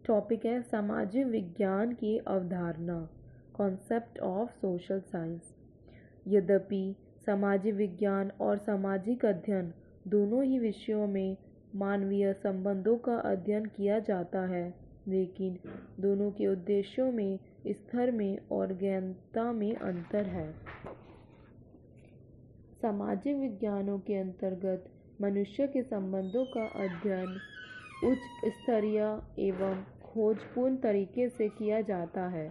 Topic है सामाजिक विज्ञान की अवधारणा, कॉन्सेप्ट ऑफ सोशल साइंस। यद्यपि सामाजिक विज्ञान और सामाजिक अध्ययन दोनों ही विषयों में मानवीय संबंधों का अध्ययन किया जाता है, लेकिन दोनों के उद्देश्यों में, स्तर में और गहनता में अंतर है। सामाजिक विज्ञानों के अंतर्गत मनुष्य के संबंधों का अध्ययन उच्च स्तरीय एवं खोजपूर्ण तरीके से किया जाता है।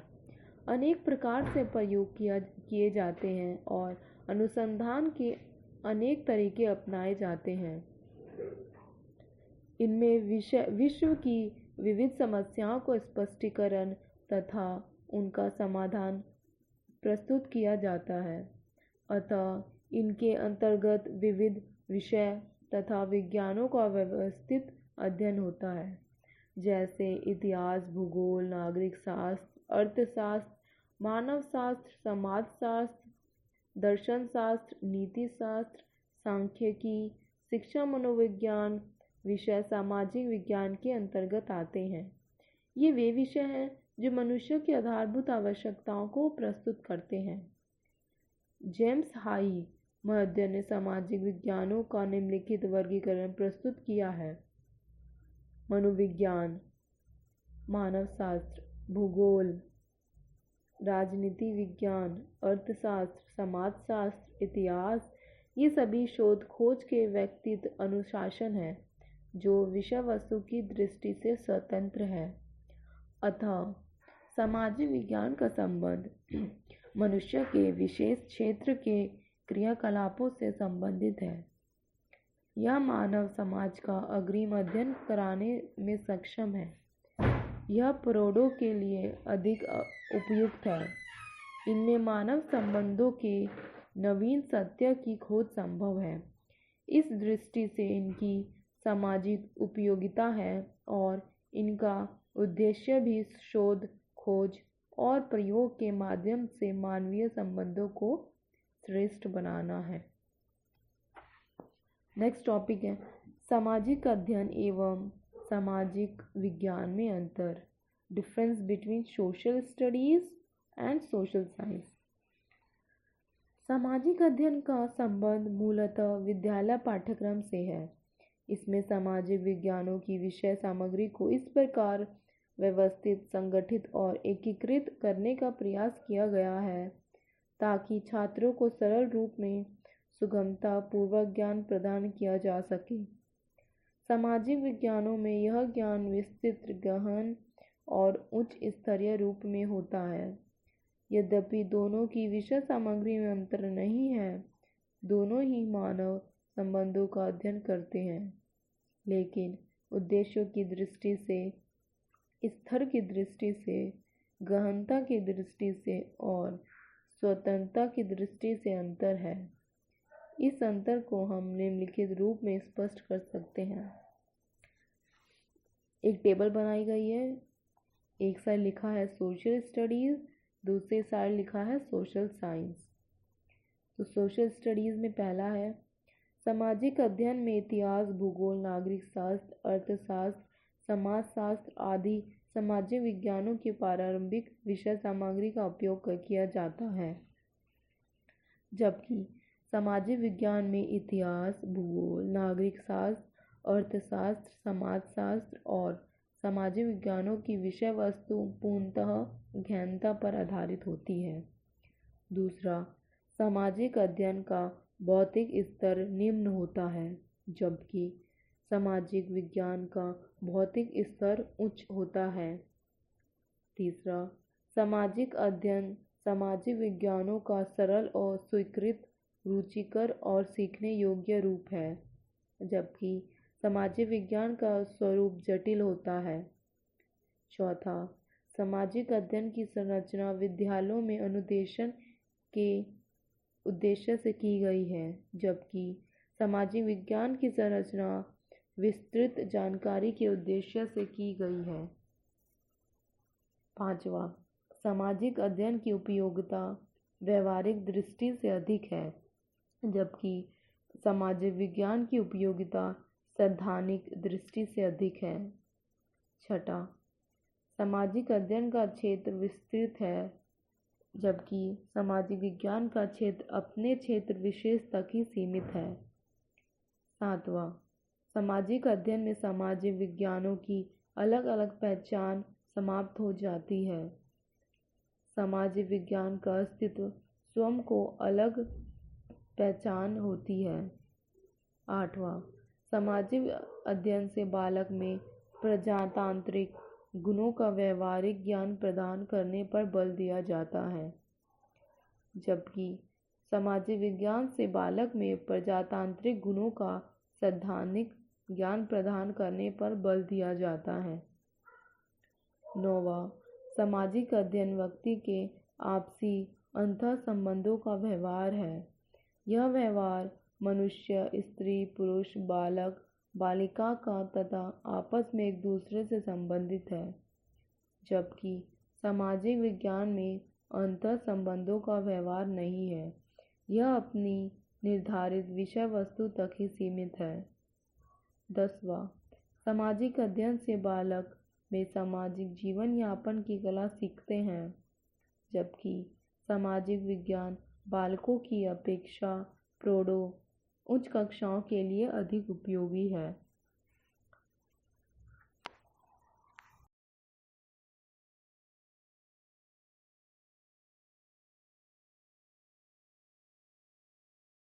अनेक प्रकार से प्रयोग किए जाते हैं और अनुसंधान के अनेक तरीके अपनाए जाते हैं। इनमें विश्व की विविध समस्याओं को स्पष्टीकरण तथा उनका समाधान प्रस्तुत किया जाता है। अतः इनके अंतर्गत विविध विषय तथा विज्ञानों का व्यवस्थित अध्ययन होता है, जैसे इतिहास, भूगोल, नागरिक शास्त्र, अर्थशास्त्र, मानव शास्त्र, समाजशास्त्र, दर्शन शास्त्र, नीति शास्त्र, सांख्यिकी, शिक्षा, मनोविज्ञान विषय सामाजिक विज्ञान के अंतर्गत आते हैं। ये वे विषय हैं जो मनुष्य की आधारभूत आवश्यकताओं को प्रस्तुत करते हैं। जेम्स हाई महोदय ने सामाजिक विज्ञानों का निम्नलिखित वर्गीकरण प्रस्तुत किया है: मनोविज्ञान, मानवशास्त्र, भूगोल, राजनीति विज्ञान, अर्थशास्त्र, समाजशास्त्र, इतिहास। ये सभी शोध खोज के व्यक्तिगत अनुशासन है जो विषय वस्तु की दृष्टि से स्वतंत्र है। अतः सामाजिक विज्ञान का संबंध मनुष्य के विशेष क्षेत्र के क्रियाकलापों से संबंधित है। यह मानव समाज का अग्रिम अध्ययन कराने में सक्षम है। यह प्रौढ़ों के लिए अधिक उपयुक्त है। इनमें मानव संबंधों के नवीन सत्य की खोज संभव है। इस दृष्टि से इनकी सामाजिक उपयोगिता है और इनका उद्देश्य भी शोध, खोज और प्रयोग के माध्यम से मानवीय संबंधों को श्रेष्ठ बनाना है। नेक्स्ट टॉपिक है सामाजिक अध्ययन एवं सामाजिक विज्ञान में अंतर, difference between social studies and social science. सामाजिक अध्ययन का संबंध मूलतः विद्यालय पाठ्यक्रम से है। इसमें सामाजिक विज्ञानों की विषय सामग्री को इस प्रकार व्यवस्थित, संगठित और एकीकृत करने का प्रयास किया गया है ताकि छात्रों को सरल रूप में सुगमता पूर्वक ज्ञान प्रदान किया जा सके। सामाजिक विज्ञानों में यह ज्ञान विस्तृत, गहन और उच्च स्तरीय रूप में होता है। यद्यपि दोनों की विषय सामग्री में अंतर नहीं है, दोनों ही मानव संबंधों का अध्ययन करते हैं, लेकिन उद्देश्यों की दृष्टि से, स्तर की दृष्टि से, गहनता की दृष्टि से और स्वतंत्रता की दृष्टि से अंतर है। इस अंतर को हम निम्नलिखित रूप में स्पष्ट कर सकते हैं। एक टेबल बनाई गई है। एक साइड लिखा है सोशल स्टडीज, दूसरी साइड लिखा है सोशल साइंस। तो सोशल स्टडीज में पहला है सामाजिक अध्ययन में इतिहास, भूगोल, नागरिक शास्त्र, अर्थशास्त्र, समाजशास्त्र आदि सामाजिक विज्ञानों की प्रारंभिक विषय सामग्री का उपयोग किया जाता है, जबकि सामाजिक विज्ञान में इतिहास, भूगोल, नागरिक शास्त्र, अर्थशास्त्र, समाजशास्त्र और सामाजिक विज्ञानों की विषय वस्तु पूर्णतः गहनता पर आधारित होती है। दूसरा, सामाजिक अध्ययन का भौतिक स्तर निम्न होता है, जबकि सामाजिक विज्ञान का भौतिक स्तर उच्च होता है। तीसरा, सामाजिक अध्ययन सामाजिक विज्ञानों का सरल और स्वीकृत, रुचिकर और सीखने योग्य रूप है, जबकि सामाजिक विज्ञान का स्वरूप जटिल होता है। चौथा, सामाजिक अध्ययन की संरचना विद्यालयों में अनुदेशन के उद्देश्य से की गई है, जबकि सामाजिक विज्ञान की संरचना विस्तृत जानकारी के उद्देश्य से की गई है। पांचवा, सामाजिक अध्ययन की उपयोगिता व्यवहारिक दृष्टि से अधिक है, जबकि सामाजिक विज्ञान की उपयोगिता सैद्धांतिक दृष्टि से अधिक है। छठा, सामाजिक अध्ययन का क्षेत्र विस्तृत है, जबकि सामाजिक विज्ञान का क्षेत्र अपने क्षेत्र विशेष तक ही सीमित है। 7वां, सामाजिक अध्ययन में सामाजिक विज्ञानों की अलग अलग पहचान समाप्त हो जाती है। सामाजिक विज्ञान का अस्तित्व स्वयं को अलग पहचान होती है। 8वां, सामाजिक अध्ययन से बालक में प्रजातांत्रिक गुणों का व्यवहारिक ज्ञान प्रदान करने पर बल दिया जाता है, जबकि सामाजिक विज्ञान से बालक में प्रजातांत्रिक गुणों का सैद्धांतिक ज्ञान प्रदान करने पर बल दिया जाता है। 9वां, सामाजिक अध्ययन व्यक्ति के आपसी अंतः संबंधों का व्यवहार है। यह व्यवहार मनुष्य, स्त्री, पुरुष, बालक, बालिका का तथा आपस में एक दूसरे से संबंधित है, जबकि सामाजिक विज्ञान में अंतर संबंधों का व्यवहार नहीं है। यह अपनी निर्धारित विषय वस्तु तक ही सीमित है। 10वां, सामाजिक अध्ययन से बालक में सामाजिक जीवन यापन की कला सीखते हैं, जबकि सामाजिक विज्ञान बालकों की अपेक्षा प्रौढ़ों उच्च कक्षाओं के लिए अधिक उपयोगी है।